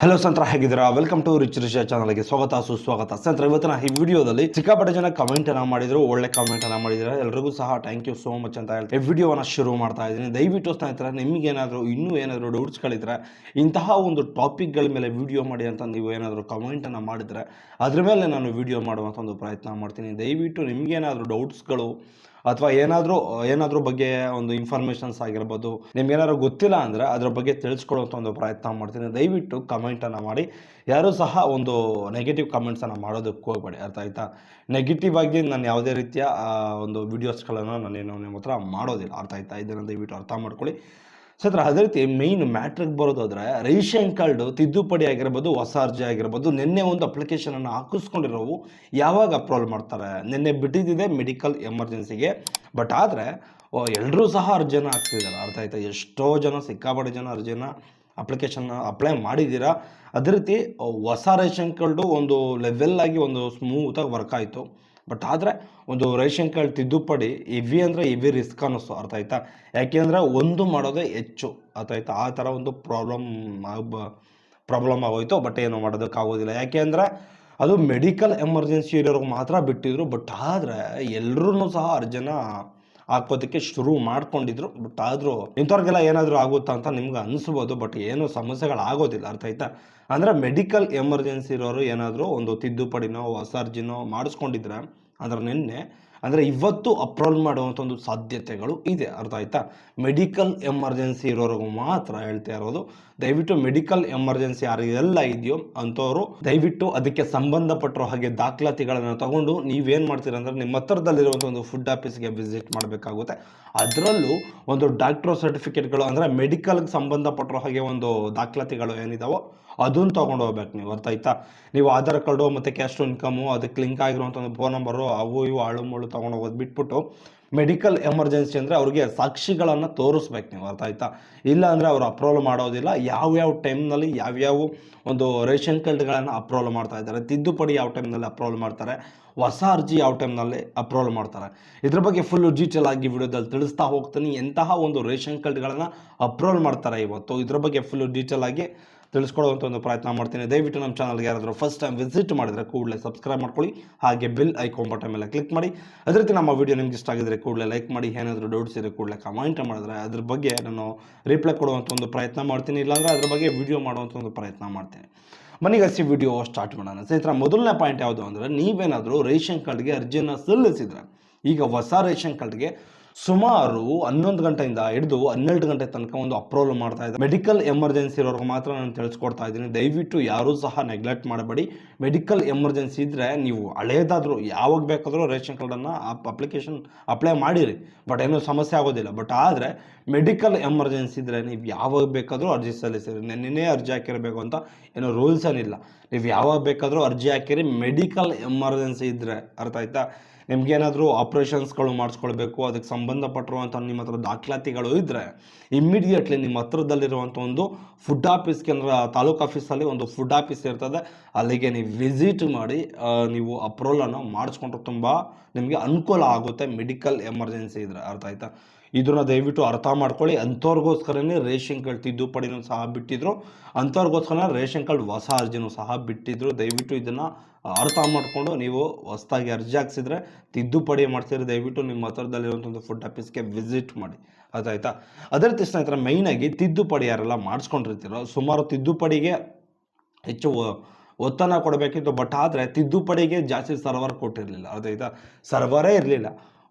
Hello ಸಂತ್ರ, ಹೇಗಿದ್ದೀರಾ? Welcome to rich rich ಚಾನಲ್ಗೆ ಸ್ವಾಗತ ಸುಸ್ವಾಗತ. ಸಂತ್ರ, ಇವತ್ತಿನ ಈ ವಿಡಿಯೋದಲ್ಲಿ ಸಿಕ್ಕಾಪಟ್ಟೆ ಜನ ಕಮೆಂಟ್ ಅನ್ನ ಮಾಡಿದ್ರು, ಒಳ್ಳೆ ಕಮೆಂಟ್ ಅನ್ನ ಮಾಡಿದ್ರೆ ಎಲ್ರಿಗೂ ಸಹ ಥ್ಯಾಂಕ್ ಯು ಸೋ ಮಚ್ ಅಂತ ಹೇಳ್ತೀನಿ. ಈ ವಿಡಿಯೋವನ್ನ ಶುರು ಮಾಡ್ತಾ ಇದ್ದೀನಿ. ದಯವಿಟ್ಟು ಸ್ನೇಹಿತರೆ, ನಿಮಗೇನಾದರೂ ಇನ್ನೂ ಏನಾದರೂ ಡೌಟ್ಸ್ಗಳಿದ್ರೆ ಇಂತಹ ಒಂದು ಟಾಪಿಕ್ಗಳ ಮೇಲೆ ವಿಡಿಯೋ ಮಾಡಿ ಅಂತ ನೀವು ಏನಾದರೂ ಕಮೆಂಟನ್ನು ಮಾಡಿದರೆ ಅದ್ರ ಮೇಲೆ ನಾನು ವಿಡಿಯೋ ಮಾಡುವಂಥ ಒಂದು ಪ್ರಯತ್ನ ಮಾಡ್ತೀನಿ. ದಯವಿಟ್ಟು ನಿಮಗೇನಾದರೂ ಡೌಟ್ಸ್ಗಳು ಅಥವಾ ಏನಾದರೂ ಬಗ್ಗೆ ಒಂದು ಇನ್ಫಾರ್ಮೇಷನ್ಸ್ ಆಗಿರ್ಬೋದು, ನಿಮ್ಗೆ ಏನಾದ್ರು ಗೊತ್ತಿಲ್ಲ ಅಂದರೆ ಅದ್ರ ಬಗ್ಗೆ ತಿಳಿಸ್ಕೊಡುವಂಥ ಒಂದು ಪ್ರಯತ್ನ ಮಾಡ್ತೀನಿ. ದಯವಿಟ್ಟು ಕಮೆಂಟನ್ನು ಮಾಡಿ. ಯಾರೂ ಸಹ ಒಂದು ನೆಗೆಟಿವ್ ಕಮೆಂಟ್ಸನ್ನು ಮಾಡೋದಕ್ಕೆ ಹೋಗಬೇಡಿ, ಅರ್ಥ ಆಯ್ತಾ? ನೆಗೆಟಿವ್ ಆಗಿ ನಾನು ಯಾವುದೇ ರೀತಿಯ ಒಂದು ವೀಡಿಯೋಸ್ಗಳನ್ನು ನಾನೇನು ನಿಮ್ಮ ಹತ್ರ ಮಾಡೋದಿಲ್ಲ, ಅರ್ಥ ಆಯ್ತಾ? ಇದನ್ನು ದಯವಿಟ್ಟು ಅರ್ಥ ಮಾಡ್ಕೊಳ್ಳಿ. ಸತ್ರ, ಅದೇ ರೀತಿ ಮೇಯ್ನ್ ಮ್ಯಾಟ್ರಿಗೆ ಬರೋದಾದ್ರೆ, ರೇಷನ್ ಕಾರ್ಡು ತಿದ್ದುಪಡಿ ಆಗಿರ್ಬೋದು, ಹೊಸ ಅರ್ಜಿ ಆಗಿರ್ಬೋದು, ನಿನ್ನೆ ಒಂದು ಅಪ್ಲಿಕೇಶನನ್ನು ಹಾಕಿಸ್ಕೊಂಡಿರೋವು ಯಾವಾಗ ಅಪ್ರೂವಲ್ ಮಾಡ್ತಾರೆ? ನಿನ್ನೆ ಬಿಟ್ಟಿದ್ದಿದೆ ಮೆಡಿಕಲ್ ಎಮರ್ಜೆನ್ಸಿಗೆ. ಬಟ್ ಆದರೆ ಎಲ್ಲರೂ ಸಹ ಅರ್ಜಿಯನ್ನು ಹಾಕ್ತಿದ್ದಾರೆ, ಅರ್ಥ ಆಯ್ತಾ? ಎಷ್ಟೋ ಜನ, ಸಿಕ್ಕಾಪಟ್ಟೆ ಜನ ಅರ್ಜಿಯನ್ನು ಅಪ್ಲಿಕೇಶನ್ನ ಅಪ್ಲೈ ಮಾಡಿದ್ದೀರಾ. ಅದೇ ರೀತಿ ಹೊಸ ರೇಷನ್ ಕಾರ್ಡು ಒಂದು ಲೆವೆಲ್ಲಾಗಿ ಒಂದು ಸ್ಮೂತಾಗಿ ವರ್ಕ್ ಆಯಿತು. ಬಟ್ ಆದರೆ ಒಂದು ರೇಷನ್ ಕಾರ್ಡ್ ತಿದ್ದುಪಡಿ ಹೆವಿ ಅಂದರೆ ಹೆವಿ ರಿಸ್ಕ್ ಅನ್ನಿಸ್ತು, ಅರ್ಥ ಆಯ್ತಾ? ಯಾಕೆಂದರೆ ಒಂದು ಮಾಡೋದೇ ಹೆಚ್ಚು, ಅರ್ಥ ಆಯ್ತಾ? ಆ ಥರ ಒಂದು ಪ್ರಾಬ್ಲಮ್ ಆಗೋಯ್ತು. ಬಟ್ ಏನು ಮಾಡೋದಕ್ಕಾಗೋದಿಲ್ಲ, ಯಾಕೆಂದರೆ ಅದು ಮೆಡಿಕಲ್ ಎಮರ್ಜೆನ್ಸಿ ಇರೋರಿಗೆ ಮಾತ್ರ ಬಿಟ್ಟಿದ್ರು. ಬಟ್ ಆದರೆ ಎಲ್ಲರೂ ಸಹ ಅರ್ಜಿನ ಹಾಕೋದಕ್ಕೆ ಶುರು ಮಾಡ್ಕೊಂಡಿದ್ರು. ಬಟ್ ಆದರೂ ಇಂಥವ್ರಿಗೆಲ್ಲ ಏನಾದರೂ ಆಗುತ್ತಾ ಅಂತ ನಿಮ್ಗೆ ಅನಿಸ್ಬೋದು. ಬಟ್ ಏನು ಸಮಸ್ಯೆಗಳಾಗೋದಿಲ್ಲ, ಅರ್ಥ ಆಯ್ತಾ? ಅಂದರೆ ಮೆಡಿಕಲ್ ಎಮರ್ಜೆನ್ಸಿ ಇರೋರು ಏನಾದರೂ ಒಂದು ತಿದ್ದುಪಡಿನೋ ಹೊಸ ಅರ್ಜಿನೋ ಮಾಡಿಸ್ಕೊಂಡಿದ್ರೆ ಅಂದರೆ ನಿನ್ನೆ ಅಂದರೆ ಇವತ್ತು ಅಪ್ರೂವಲ್ ಮಾಡುವಂಥ ಒಂದು ಸಾಧ್ಯತೆಗಳು ಇದೆ, ಅರ್ಥ ಆಯ್ತಾ? ಮೆಡಿಕಲ್ ಎಮರ್ಜೆನ್ಸಿ ಇರೋರಿಗೂ ಮಾತ್ರ ಹೇಳ್ತಾ ಇರೋದು. ದಯವಿಟ್ಟು ಮೆಡಿಕಲ್ ಎಮರ್ಜೆನ್ಸಿ ಯಾರಿಗೆಲ್ಲ ಇದೆಯೋ ಅಂಥವ್ರು ದಯವಿಟ್ಟು ಅದಕ್ಕೆ ಸಂಬಂಧಪಟ್ಟಿರೋ ಹಾಗೆ ದಾಖಲಾತಿಗಳನ್ನು ತಗೊಂಡು ನೀವೇನು ಮಾಡ್ತೀರ ಅಂದರೆ ನಿಮ್ಮ ಹತ್ರದಲ್ಲಿರುವಂಥ ಒಂದು ಫುಡ್ ಆಫೀಸ್ಗೆ ವಿಸಿಟ್ ಮಾಡಬೇಕಾಗುತ್ತೆ. ಅದರಲ್ಲೂ ಒಂದು ಡಾಕ್ಟ್ರೋ ಸರ್ಟಿಫಿಕೇಟ್ಗಳು ಅಂದರೆ ಮೆಡಿಕಲ್ಗೆ ಸಂಬಂಧಪಟ್ಟಿರೋ ಹಾಗೆ ಒಂದು ದಾಖಲಾತಿಗಳು ಏನಿದಾವೋ ಅದನ್ನು ತೊಗೊಂಡು ಹೋಗ್ಬೇಕು ನೀವು, ಅರ್ಥ ಆಯ್ತಾ? ನೀವು ಆಧಾರ್ ಕಾರ್ಡು ಮತ್ತು ಕ್ಯಾಸ್ಟ್ ಇನ್ಕಮು ಅದಕ್ಕೆ ಲಿಂಕ್ ಆಗಿರುವಂಥ ಒಂದು ಫೋನ್ ನಂಬರು ಅವು ಇವು ಆಳು ಮುಳು ತೊಗೊಂಡು ಹೋಗೋದು ಬಿಟ್ಬಿಟ್ಟು ಮೆಡಿಕಲ್ ಎಮರ್ಜೆನ್ಸಿ ಅಂದರೆ ಅವ್ರಿಗೆ ಸಾಕ್ಷಿಗಳನ್ನು ತೋರಿಸ್ಬೇಕು ನೀವು, ಅರ್ಥ ಆಯ್ತಾ? ಇಲ್ಲ ಅಂದರೆ ಅವರು ಅಪ್ರೂವಲ್ ಮಾಡೋದಿಲ್ಲ. ಯಾವ್ಯಾವ ಟೈಮ್ನಲ್ಲಿ ಯಾವ್ಯಾವ ಒಂದು ರೇಷನ್ ಕಾರ್ಡ್ಗಳನ್ನು ಅಪ್ರೂವಲ್ ಮಾಡ್ತಾ ಇದ್ದಾರೆ, ತಿದ್ದುಪಡಿ ಯಾವ ಟೈಮ್ನಲ್ಲಿ ಅಪ್ರೂವಲ್ ಮಾಡ್ತಾರೆ, ಹೊಸ ಅರ್ಜಿ ಯಾವ ಟೈಮ್ನಲ್ಲಿ ಅಪ್ರೂವಲ್ ಮಾಡ್ತಾರೆ, ಇದ್ರ ಬಗ್ಗೆ ಫುಲ್ಲು ಡೀಟೇಲ್ ಆಗಿ ವಿಡಿಯೋದಲ್ಲಿ ತಿಳಿಸ್ತಾ ಹೋಗ್ತೀನಿ. ಎಂತಹ ಒಂದು ರೇಷನ್ ಕಾರ್ಡ್ಗಳನ್ನು ಅಪ್ರೂವಲ್ ಮಾಡ್ತಾರೆ ಇವತ್ತು, ಇದ್ರ ಬಗ್ಗೆ ಫುಲ್ಲು ಡೀಟೇಲ್ ಆಗಿ ತಿಳಿಸ್ಕೊಡುವಂಥ ಒಂದು ಪ್ರಯತ್ನ ಮಾಡ್ತೀನಿ. ದಯವಿಟ್ಟು ನಮ್ಮ ಚಾನಲ್ಗೆ ಯಾರಾದರೂ ಫಸ್ಟ್ ಟೈಮ್ ವಿಸಿಟ್ ಮಾಡಿದರೆ ಕೂಡಲೇ ಸಬ್ಸ್ಕ್ರೈಬ್ ಮಾಡ್ಕೊಳ್ಳಿ, ಹಾಗೆ ಬೆಲ್ ಐಕಾನ್ ಬಟನ್ ಮೇಲೆ ಕ್ಲಿಕ್ ಮಾಡಿ. ಅದೇ ರೀತಿ ನಮ್ಮ ವಿಡಿಯೋ ನಿಮ್ಗೆ ಇಷ್ಟ ಆಗಿದ್ರೆ ಕೂಡಲೇ ಲೈಕ್ ಮಾಡಿ. ಏನಾದರೂ ಡೌಟ್ಸ್ ಇದ್ರೆ ಕೂಡಲೇ ಕಮೆಂಟ್ ಮಾಡಿದ್ರೆ ಅದ್ರ ಬಗ್ಗೆ ನಾನು ರಿಪ್ಲೈ ಕೊಡುವಂಥ ಒಂದು ಪ್ರಯತ್ನ ಮಾಡ್ತೀನಿ, ಇಲ್ಲಾಂದರೆ ಅದ್ರ ಬಗ್ಗೆ ವಿಡಿಯೋ ಮಾಡುವಂಥ ಒಂದು ಪ್ರಯತ್ನ ಮಾಡ್ತೀನಿ. ಮನೆಗಸಿ ವಿಡಿಯೋ ಸ್ಟಾರ್ಟ್ ಮಾಡೋಣ. ಸ್ನೇಹಿತರೆ, ಮೊದಲನೇ ಪಾಯಿಂಟ್ ಯಾವುದು ಅಂದರೆ, ನೀವೇನಾದರೂ ರೇಷನ್ ಕಾರ್ಡ್ಗೆ ಅರ್ಜಿಯನ್ನು ಸಲ್ಲಿಸಿದ್ರೆ, ಈಗ ಹೊಸ ರೇಷನ್ ಕಾರ್ಡ್ಗೆ ಸುಮಾರು 11 ಗಂಟೆಯಿಂದ ಹಿಡಿದು 12 ಗಂಟೆ ತನಕ ಒಂದು ಅಪ್ರೂವಲ್ ಮಾಡ್ತಾ ಇದ್ದಾರೆ. ಮೆಡಿಕಲ್ ಎಮರ್ಜೆನ್ಸಿ ಇರೋರ್ಗೆ ಮಾತ್ರ ನಾನು ತಿಳಿಸ್ಕೊಡ್ತಾ ಇದ್ದೀನಿ. ದಯವಿಟ್ಟು ಯಾರೂ ಸಹ ನೆಗ್ಲೆಕ್ಟ್ ಮಾಡಬೇಡಿ. ಮೆಡಿಕಲ್ ಎಮರ್ಜೆನ್ಸಿ ಇದ್ದರೆ ನೀವು ಹಳೇದಾದರೂ ಯಾವಾಗ ಬೇಕಾದರೂ ರೇಷನ್ ಕಾರ್ಡನ್ನು ಅಪ್ಲಿಕೇಶನ್ ಅಪ್ಲೈ ಮಾಡಿರಿ, ಬಟ್ ಏನೂ ಸಮಸ್ಯೆ ಆಗೋದಿಲ್ಲ. ಬಟ್ ಆದರೆ ಮೆಡಿಕಲ್ ಎಮರ್ಜೆನ್ಸಿ ಇದ್ದರೆ ನೀವು ಯಾವಾಗ ಬೇಕಾದರೂ ಅರ್ಜಿ ಸಲ್ಲಿಸಿರಿ. ನೆನ್ನೆ ಅರ್ಜಿ ಹಾಕಿರಬೇಕು ಅಂತ ಏನೋ ರೂಲ್ಸ್ ಏನಿಲ್ಲ, ನೀವು ಯಾವಾಗ ಬೇಕಾದರೂ ಅರ್ಜಿ ಹಾಕಿರಿ. ಮೆಡಿಕಲ್ ಎಮರ್ಜೆನ್ಸಿ ಇದ್ದರೆ, ಅರ್ಥ ಆಯ್ತಾ? ನಿಮ್ಗೇನಾದರೂ ಆಪ್ರೇಷನ್ಸ್ಗಳು ಮಾಡಿಸ್ಕೊಳ್ಬೇಕು, ಅದಕ್ಕೆ ಸಂಬಂಧಪಟ್ಟಿರುವಂಥ ನಿಮ್ಮ ಹತ್ರ ದಾಖಲಾತಿಗಳು ಇದ್ದರೆ ಇಮ್ಮಿಡಿಯೇಟ್ಲಿ ನಿಮ್ಮ ಹತ್ರದಲ್ಲಿರುವಂಥ ಒಂದು ಫುಡ್ ಆಫೀಸ್ಗೆ, ಅಂದರೆ ತಾಲೂಕು ಆಫೀಸಲ್ಲಿ ಒಂದು ಫುಡ್ ಆಫೀಸ್ ಇರ್ತದೆ, ಅಲ್ಲಿಗೆ ನೀವು ವಿಸಿಟ್ ಮಾಡಿ ನೀವು ಅಪ್ರೂವಲನ್ನು ಮಾಡಿಸ್ಕೊಂಡ್ರೆ ತುಂಬ ನಿಮಗೆ ಅನುಕೂಲ ಆಗುತ್ತೆ. ಮೆಡಿಕಲ್ ಎಮರ್ಜೆನ್ಸಿ ಇದ್ದರೆ, ಅರ್ಥ ಆಯ್ತಾ? ಇದನ್ನು ದಯವಿಟ್ಟು ಅರ್ಥ ಮಾಡ್ಕೊಳ್ಳಿ. ಅಂಥವ್ರಿಗೋಸ್ಕರನೇ ರೇಷನ್ ಕಾರ್ಡ್ ತಿದ್ದುಪಡಿನೂ ಸಹ ಬಿಟ್ಟಿದ್ರು, ಅಂಥವ್ರಿಗೋಸ್ಕರ ರೇಷನ್ ಕಾರ್ಡ್ ಹೊಸ ಅರ್ಜಿನೂ ಸಹ ಬಿಟ್ಟಿದ್ರು. ದಯವಿಟ್ಟು ಇದನ್ನು ಅರ್ಥ ಮಾಡಿಕೊಂಡು ನೀವು ಹೊಸದಾಗಿ ಅರ್ಜಿ ಹಾಕ್ಸಿದ್ರೆ, ತಿದ್ದುಪಡಿ ಮಾಡ್ತಿದ್ರೆ ದಯವಿಟ್ಟು ನಿಮ್ಮ ಹತ್ರದಲ್ಲಿರುವಂಥ ಒಂದು ಫುಡ್ ಆಫೀಸ್ಗೆ ವಿಸಿಟ್ ಮಾಡಿ, ಅದಾಯ್ತಾ? ಅದೇ ರೀತಿ ಸ್ನೇಹಿತರೆ, ಮೈನಾಗಿ ತಿದ್ದುಪಡಿ ಯಾರೆಲ್ಲ ಮಾಡಿಸ್ಕೊಂಡಿರ್ತೀರೋ, ಸುಮಾರು ತಿದ್ದುಪಡಿಗೆ ಹೆಚ್ಚು ಒತ್ತನ್ನು ಕೊಡಬೇಕಿತ್ತು. ಬಟ್ ಆದರೆ ತಿದ್ದುಪಡಿಗೆ ಜಾಸ್ತಿ ಸರ್ವರ್ ಕೊಟ್ಟಿರಲಿಲ್ಲ, ಅದಾಯ್ತಾ? ಸರ್ವರೇ ಇರಲಿಲ್ಲ.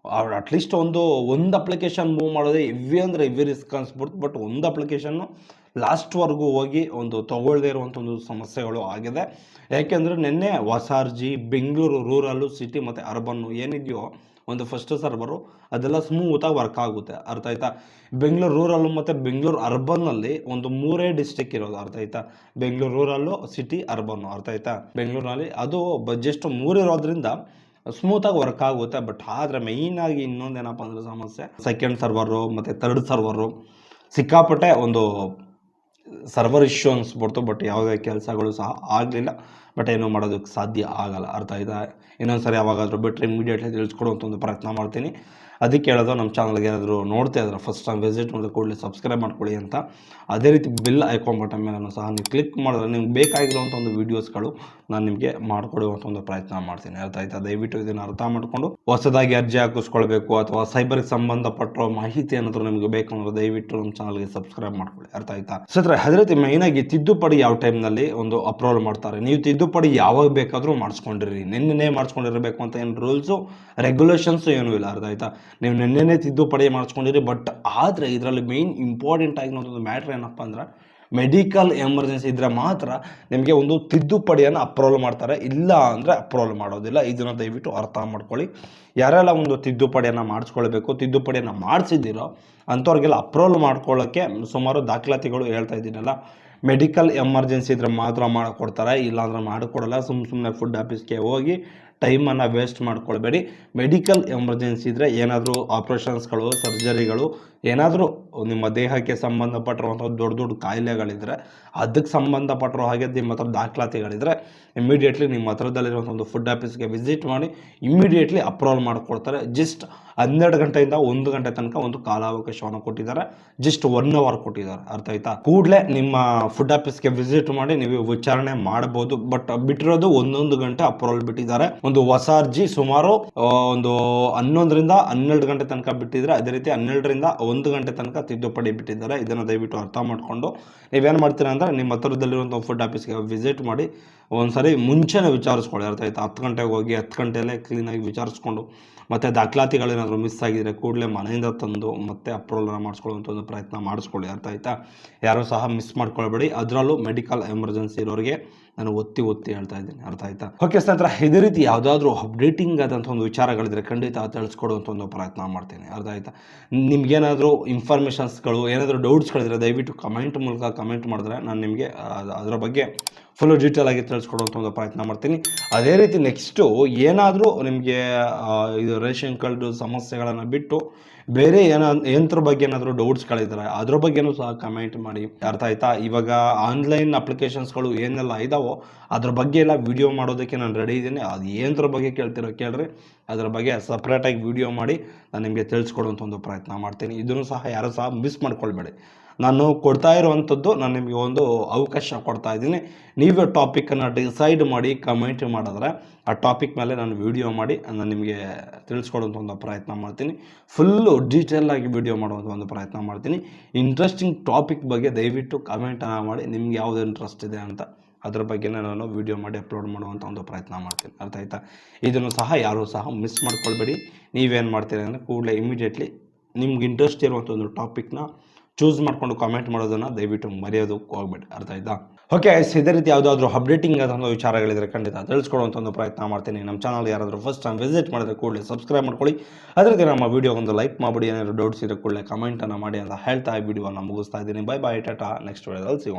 ಅಟ್ಲೀಸ್ಟ್ ಒಂದು ಅಪ್ಲಿಕೇಶನ್ ಮೂವ್ ಮಾಡೋದೇ ಹೆವಿ ಅಂದರೆ ಹೆವಿ ರಿಸ್ಕ್ ಅನಿಸ್ಬಿಡ್ತು. ಬಟ್ ಒಂದು ಅಪ್ಲಿಕೇಶನ್ನು ಲಾಸ್ಟ್ವರೆಗೂ ಹೋಗಿ ಒಂದು ತೊಗೊಳ್ಳದೇ ಇರುವಂಥ ಒಂದು ಸಮಸ್ಯೆಗಳು ಆಗಿದೆ. ಯಾಕೆಂದರೆ ನಿನ್ನೆ ಹೊಸ ಅರ್ಜಿ ಬೆಂಗಳೂರು ರೂರಲ್ಲು, ಸಿಟಿ ಮತ್ತು ಅರ್ಬನ್ನು ಏನಿದೆಯೋ ಒಂದು ಫಸ್ಟ್ ಸರ್ವರು ಅದೆಲ್ಲ ಸ್ಮೂತಾಗಿ ವರ್ಕ್ ಆಗುತ್ತೆ, ಅರ್ಥ ಆಯ್ತಾ? ಬೆಂಗಳೂರು ರೂರಲ್ಲು ಮತ್ತು ಬೆಂಗಳೂರು ಅರ್ಬನ್ನಲ್ಲಿ ಒಂದು 3 ಡಿಸ್ಟಿಕ್ ಇರೋದು, ಅರ್ಥ ಆಯ್ತಾ? ಬೆಂಗಳೂರು ರೂರಲ್ಲು, ಸಿಟಿ, ಅರ್ಬನ್ನು, ಅರ್ಥ ಆಯ್ತಾ? ಬೆಂಗಳೂರಿನಲ್ಲಿ ಅದು ಜಸ್ಟ್ 3 ಇರೋದ್ರಿಂದ ಸ್ಮೂತಾಗಿ ವರ್ಕ್ ಆಗುತ್ತೆ. ಬಟ್ ಆದರೆ ಮೇಯ್ನಾಗಿ ಇನ್ನೊಂದೇನಪ್ಪ ಅಂದರೆ ಸಮಸ್ಯೆ, ಸೆಕೆಂಡ್ ಸರ್ವರು ಮತ್ತು ಥರ್ಡ್ ಸರ್ವರು ಸಿಕ್ಕಾಪಟ್ಟೆ ಒಂದು ಸರ್ವರ್ ಇಶ್ಯೂ ಅನಿಸ್ಬಿಡ್ತು. ಬಟ್ ಯಾವುದೇ ಕೆಲಸಗಳು ಸಹ ಆಗಲಿಲ್ಲ. ಬಟ್ ಏನೂ ಮಾಡೋದಕ್ಕೆ ಸಾಧ್ಯ ಆಗಲ್ಲ, ಅರ್ಥ ಆಯ್ತಾ? ಇನ್ನೊಂದು ಸರಿ ಯಾವಾಗಾದರೂ ಬಿಟ್ಟರೆ ಇಮಿಡಿಯೇಟ್ಲಿ ತಿಳಿಸ್ಕೊಡುವಂಥ ಒಂದು ಪ್ರಯತ್ನ ಮಾಡ್ತೀನಿ. ಅದಕ್ಕೆ ಹೇಳೋದು ನಮ್ಮ ಚಾನಲ್ಗೆ ಏನಾದರೂ ನೋಡ್ತಾ ಇದ್ರೆ ಫಸ್ಟ್ ಟೈಮ್ ವಿಸಿಟ್ ಮಾಡಿದ ಕೂಡಲೇ ಸಬ್ಸ್ಕ್ರೈಬ್ ಮಾಡ್ಕೊಳ್ಳಿ ಅಂತ. ಅದೇ ರೀತಿ ಬೆಲ್ ಐಕಾನ್ ಬಟನ್ ಮೇಲೂ ಸಹ ನೀವು ಕ್ಲಿಕ್ ಮಾಡಿದ್ರೆ ನಿಮ್ಗೆ ಬೇಕಾಗಿರುವಂಥ ಒಂದು ವೀಡಿಯೋಸ್ಗಳು ನಾನು ನಿಮಗೆ ಮಾಡಿಕೊಡುವಂಥ ಒಂದು ಪ್ರಯತ್ನ ಮಾಡ್ತೀನಿ. ಅರ್ಥ ಆಯ್ತಾ? ದಯವಿಟ್ಟು ಇದನ್ನು ಅರ್ಥ ಮಾಡಿಕೊಂಡು ಹೊಸದಾಗಿ ಅರ್ಜಿ ಹಾಕಿಸ್ಕೊಳ್ಬೇಕು ಅಥವಾ ಸೈಬರ್ಗೆ ಸಂಬಂಧಪಟ್ಟಿರೋ ಮಾಹಿತಿ ಏನಾದರೂ ನಿಮಗೆ ಬೇಕಂದ್ರೆ ದಯವಿಟ್ಟು ನಮ್ಮ ಚಾನಲ್ಗೆ ಸಬ್ಸ್ಕ್ರೈಬ್ ಮಾಡ್ಕೊಳ್ಳಿ. ಅರ್ಥ ಆಯ್ತಾ? ಸರ್ ಅದೇ ರೀತಿ ಮೈನಾಗಿ ತಿದ್ದುಪಡಿ ಯಾವ ಟೈಮ್ನಲ್ಲಿ ಒಂದು ಅಪ್ರೂವಲ್ ಮಾಡ್ತಾರೆ, ನೀವು ತಿದ್ದುಪಡಿ ಯಾವಾಗ ಬೇಕಾದರೂ ಮಾಡಿಸ್ಕೊಂಡಿರಿ, ನಿನ್ನೆ ಮಾಡಿಸ್ಕೊಂಡಿರಬೇಕು ಅಂತ ಏನು ರೂಲ್ಸು ರೆಗ್ಯುಲೇಷನ್ಸು ಏನೂ ಇಲ್ಲ. ಅರ್ಥ ಆಯ್ತಾ? ನೀವು ನಿನ್ನೆನೇ ತಿದ್ದುಪಡಿ ಮಾಡಿಸ್ಕೊಂಡಿರಿ. ಬಟ್ ಆದರೆ ಇದರಲ್ಲಿ ಮೇನ್ ಇಂಪಾರ್ಟೆಂಟ್ ಆಗಿರೋದು ಮ್ಯಾಟ್ರ್ ಏನಪ್ಪ ಅಂದ್ರೆ ಮೆಡಿಕಲ್ ಎಮರ್ಜೆನ್ಸಿ ಇದ್ದರೆ ಮಾತ್ರ ನಿಮಗೆ ಒಂದು ತಿದ್ದುಪಡಿಯನ್ನು ಅಪ್ರೂವಲ್ ಮಾಡ್ತಾರೆ, ಇಲ್ಲ ಅಂದರೆ ಅಪ್ರೂವಲ್ ಮಾಡೋದಿಲ್ಲ. ಇದನ್ನು ದಯವಿಟ್ಟು ಅರ್ಥ ಮಾಡ್ಕೊಳ್ಳಿ. ಯಾರೆಲ್ಲ ಒಂದು ತಿದ್ದುಪಡಿಯನ್ನು ಮಾಡಿಸ್ಕೊಳ್ಬೇಕು, ತಿದ್ದುಪಡಿಯನ್ನು ಮಾಡಿಸಿದ್ದೀರೋ ಅಂಥವ್ರಿಗೆಲ್ಲ ಅಪ್ರೂವಲ್ ಮಾಡ್ಕೊಳ್ಳೋಕ್ಕೆ ಸುಮಾರು ದಾಖಲಾತಿಗಳು ಹೇಳ್ತಾ ಇದ್ದೀನಲ್ಲ. ಮೆಡಿಕಲ್ ಎಮರ್ಜೆನ್ಸಿ ಇದ್ದರೆ ಮಾತ್ರ ಮಾಡಿಕೊಡ್ತಾರೆ, ಇಲ್ಲಾಂದ್ರೆ ಮಾಡಿಕೊಡಲ್ಲ. ಸುಮ್ಮನೆ ಫುಡ್ ಆಫೀಸ್ಗೆ ಹೋಗಿ ಟೈಮನ್ನು ವೇಸ್ಟ್ ಮಾಡ್ಕೊಳ್ಬೇಡಿ. ಮೆಡಿಕಲ್ ಎಮರ್ಜೆನ್ಸಿ ಇದ್ದರೆ ಏನಾದರೂ ಆಪ್ರೇಷನ್ಸ್ಗಳು, ಸರ್ಜರಿಗಳು, ಏನಾದರೂ ನಿಮ್ಮ ದೇಹಕ್ಕೆ ಸಂಬಂಧಪಟ್ಟಿರುವಂಥ ದೊಡ್ಡ ದೊಡ್ಡ ಕಾಯಿಲೆಗಳಿದ್ದರೆ, ಅದಕ್ಕೆ ಸಂಬಂಧಪಟ್ಟಿರೋ ಹಾಗೆ ನಿಮ್ಮ ಹತ್ರ ದಾಖಲಾತಿಗಳಿದ್ದರೆ ಇಮ್ಮಿಡಿಯೇಟ್ಲಿ ನಿಮ್ಮ ಹತ್ರದಲ್ಲಿರುವಂಥ ಒಂದು ಫುಡ್ ಆಫೀಸ್ಗೆ ವಿಸಿಟ್ ಮಾಡಿ ಇಮ್ಮಿಡಿಯೇಟ್ಲಿ ಅಪ್ರೂವಲ್ ಮಾಡಿಕೊಡ್ತಾರೆ. ಜಸ್ಟ್ 12 ಗಂಟೆಯಿಂದ 1 ಗಂಟೆ ತನಕ ಒಂದು ಕಾಲಾವಕಾಶವನ್ನು ಕೊಟ್ಟಿದ್ದಾರೆ, ಜಸ್ಟ್ 1 ಅವರ್ ಕೊಟ್ಟಿದ್ದಾರೆ. ಅರ್ಥ ಆಯ್ತಾ? ಕೂಡಲೇ ನಿಮ್ಮ ಫುಡ್ ಆಫೀಸ್ಗೆ ವಿಸಿಟ್ ಮಾಡಿ ನೀವು ವಿಚಾರಣೆ ಮಾಡಬಹುದು. ಬಟ್ ಬಿಟ್ಟಿರೋದು 1 ಗಂಟೆ ಅಪ್ರೂವಲ್ ಬಿಟ್ಟಿದ್ದಾರೆ. ಒಂದು ಹೊಸ ಅರ್ಜಿ ಸುಮಾರು ಒಂದು 11ರಿಂದ 12 ಗಂಟೆ ತನಕ ಬಿಟ್ಟಿದ್ರೆ, ಅದೇ ರೀತಿ 12ರಿಂದ 1 ಗಂಟೆ ತನಕ ತಿದ್ದುಪಡಿ ಬಿಟ್ಟಿದ್ದಾರೆ. ಇದನ್ನು ದಯವಿಟ್ಟು ಅರ್ಥ ಮಾಡಿಕೊಂಡು ನೀವೇನು ಮಾಡ್ತೀರಾ ಅಂದರೆ ನಿಮ್ಮ ಹತ್ರದಲ್ಲಿರುವಂಥ ಫುಡ್ ಆಫೀಸ್ಗೆ ವಿಸಿಟ್ ಮಾಡಿ ಒಂದ್ಸರಿ ಮುಂಚೆನೇ ವಿಚಾರಿಸ್ಕೊಳ್ಳಿ. ಅರ್ಥ ಆಯ್ತಾ? 10 ಗಂಟೆಗೆ ಹೋಗಿ 10 ಗಂಟೆಯಲ್ಲೇ ಕ್ಲೀನಾಗಿ ವಿಚಾರಿಸ್ಕೊಂಡು ಮತ್ತು ದಾಖಲಾತಿಗಳೇನಾದರೂ ಮಿಸ್ ಆಗಿದ್ರೆ ಕೂಡಲೇ ಮನೆಯಿಂದ ತಂದು ಮತ್ತೆ ಅಪ್ರೂವಲ್ನ ಮಾಡಿಸ್ಕೊಳ್ಳುವಂಥ ಒಂದು ಪ್ರಯತ್ನ ಮಾಡಿಸ್ಕೊಳ್ಳಿ. ಅರ್ಥ ಆಯ್ತಾ? ಯಾರೂ ಸಹ ಮಿಸ್ ಮಾಡ್ಕೊಳ್ಬೇಡಿ. ಅದರಲ್ಲೂ ಮೆಡಿಕಲ್ ಎಮರ್ಜೆನ್ಸಿ ಇರೋರಿಗೆ ನಾನು ಒತ್ತಿ ಹೇಳ್ತಾ ಇದ್ದೀನಿ. ಅರ್ಥ ಆಯ್ತಾ? ಓಕೆ ಸ್ನೇಹಿತರೆ, ಇದೇ ರೀತಿ ಯಾವುದಾದ್ರೂ ಅಪ್ಡೇಟಿಂಗ್ ಆದಂಥ ಒಂದು ವಿಚಾರಗಳಿದ್ರೆ ಖಂಡಿತ ತಿಳಿಸ್ಕೊಡುವಂಥ ಒಂದು ಪ್ರಯತ್ನ ಮಾಡ್ತೀನಿ. ಅರ್ಥ ಆಯ್ತಾ? ನಿಮ್ಗೇನಾದರೂ ಇನ್ಫಾರ್ಮೇಷನ್ಸ್ಗಳು, ಏನಾದರೂ ಡೌಟ್ಸ್ಗಳಿದ್ರೆ ದಯವಿಟ್ಟು ಕಮೆಂಟ್ ಮೂಲಕ ಕಮೆಂಟ್ ಮಾಡಿದ್ರೆ ನಾನು ನಿಮಗೆ ಅದರ ಬಗ್ಗೆ ಫುಲ್ಲು ಡೀಟೇಲ್ ಆಗಿ ತಿಳಿಸ್ಕೊಡುವಂಥ ಒಂದು ಪ್ರಯತ್ನ ಮಾಡ್ತೀನಿ. ಅದೇ ರೀತಿ ನೆಕ್ಸ್ಟು ಏನಾದರೂ ನಿಮಗೆ ಇದು ರೇಷನ್ ಕಾರ್ಡ್ ಸಮಸ್ಯೆಗಳನ್ನು ಬಿಟ್ಟು ಬೇರೆ ಯಂತ್ರ ಬಗ್ಗೆ ಏನಾದರೂ ಡೌಟ್ಸ್ಗಳಿದ್ದಾರೆ ಅದ್ರ ಬಗ್ಗೆನೂ ಸಹ ಕಮೆಂಟ್ ಮಾಡಿ. ಅರ್ಥ ಆಯ್ತಾ? ಇವಾಗ ಆನ್ಲೈನ್ ಅಪ್ಲಿಕೇಶನ್ಸ್ಗಳು ಏನೆಲ್ಲ ಇದಾವೋ ಅದ್ರ ಬಗ್ಗೆ ಎಲ್ಲ ವಿಡಿಯೋ ಮಾಡೋದಕ್ಕೆ ನಾನು ರೆಡಿ ಇದ್ದೀನಿ. ಅದು ಯಂತ್ರ ಬಗ್ಗೆ ಕೇಳ್ರಿ, ಅದರ ಬಗ್ಗೆ ಸಪ್ರೇಟಾಗಿ ವಿಡಿಯೋ ಮಾಡಿ ನಾನು ನಿಮಗೆ ತಿಳಿಸ್ಕೊಡುವಂಥ ಒಂದು ಪ್ರಯತ್ನ ಮಾಡ್ತೀನಿ. ಇದನ್ನು ಸಹ ಯಾರೂ ಸಹ ಮಿಸ್ ಮಾಡ್ಕೊಳ್ಬೇಡಿ. ನಾನು ಕೊಡ್ತಾ ಇರುವಂಥದ್ದು ನಾನು ನಿಮಗೆ ಒಂದು ಅವಕಾಶ ಕೊಡ್ತಾ ಇದ್ದೀನಿ. ನೀವೇ ಟಾಪಿಕನ್ನು ಡಿಸೈಡ್ ಮಾಡಿ ಕಮೆಂಟ್ ಮಾಡಿದ್ರೆ ಆ ಟಾಪಿಕ್ ಮೇಲೆ ನಾನು ವಿಡಿಯೋ ಮಾಡಿ ನಾನು ನಿಮಗೆ ತಿಳಿಸ್ಕೊಡುವಂಥ ಒಂದು ಪ್ರಯತ್ನ ಮಾಡ್ತೀನಿ. ಫುಲ್ಲು ಡೀಟೇಲಾಗಿ ವಿಡಿಯೋ ಮಾಡುವಂಥ ಒಂದು ಪ್ರಯತ್ನ ಮಾಡ್ತೀನಿ. ಇಂಟ್ರೆಸ್ಟಿಂಗ್ ಟಾಪಿಕ್ ಬಗ್ಗೆ ದಯವಿಟ್ಟು ಕಮೆಂಟನ್ನು ಮಾಡಿ, ನಿಮ್ಗೆ ಯಾವುದು ಇಂಟ್ರೆಸ್ಟ್ ಇದೆ ಅಂತ ಅದ್ರ ಬಗ್ಗೆನೇ ನಾನು ವಿಡಿಯೋ ಮಾಡಿ ಅಪ್ಲೋಡ್ ಮಾಡುವಂಥ ಒಂದು ಪ್ರಯತ್ನ ಮಾಡ್ತೀನಿ. ಅರ್ಥ ಆಯ್ತಾ? ಇದನ್ನು ಸಹ ಯಾರೂ ಸಹ ಮಿಸ್ ಮಾಡ್ಕೊಳ್ಬೇಡಿ. ನೀವೇನು ಮಾಡ್ತೀರಿ ಅಂದರೆ ಕೂಡಲೇ ಇಮಿಡಿಯೇಟ್ಲಿ ನಿಮ್ಗೆ ಇಂಟ್ರೆಸ್ಟ್ ಇರುವಂಥ ಒಂದು ಟಾಪಿಕ್ನ ಚೂಸ್ ಮಾಡಿಕೊಂಡು ಕಾಮೆಂಟ್ ಮಾಡೋದನ್ನು ದಯವಿಟ್ಟು ಮರೆಯೋದಕ್ಕೆ ಹೋಗ್ಬೇಡಿ. ಅರ್ಥ ಆಯ್ತಾ? ಓಕೆ, ಇದೇ ರೀತಿ ಯಾವುದಾದ್ರೂ ಅಪ್ಡೇಟಿಂಗ್ ಆದಂಥ ವಿಚಾರಗಳಿದ್ರೆ ಖಂಡಿತ ತಿಳಿಸ್ಕೊಡುವಂಥ ಒಂದು ಪ್ರಯತ್ನ ಮಾಡ್ತೀನಿ. ನಮ್ಮ ಚಾನಲ್ ಯಾರಾದರೂ ಫಸ್ಟ್ ಟೈಮ್ ವಿಸಿಟ್ ಮಾಡಿದ್ರೆ ಕೂಡಲೇ ಸಬ್ಸ್ಕ್ರೈಬ್ ಮಾಡ್ಕೊಳ್ಳಿ. ಅದೇ ರೀತಿ ನಮ್ಮ ವಿಡಿಯೋ ಒಂದು ಲೈಕ್ ಮಾಡಿಬಿಡಿ. ಏನಾದರೂ ಡೌಟ್ಸ್ ಇರೋ ಕೂಡಲೇ ಕಮೆಂಟನ್ನು ಮಾಡಿ ಅಂತ ಹೇಳ್ತಾ ಈ ವಿಡಿಯೋನ ಮುಗಿಸ್ತಾ ಇದ್ದೀನಿ. Bye bye, Tata. ನೆಕ್ಸ್ಟ್ ವಿಡಿಯೋದಲ್ಲಿ ಸಿಗೋಣ.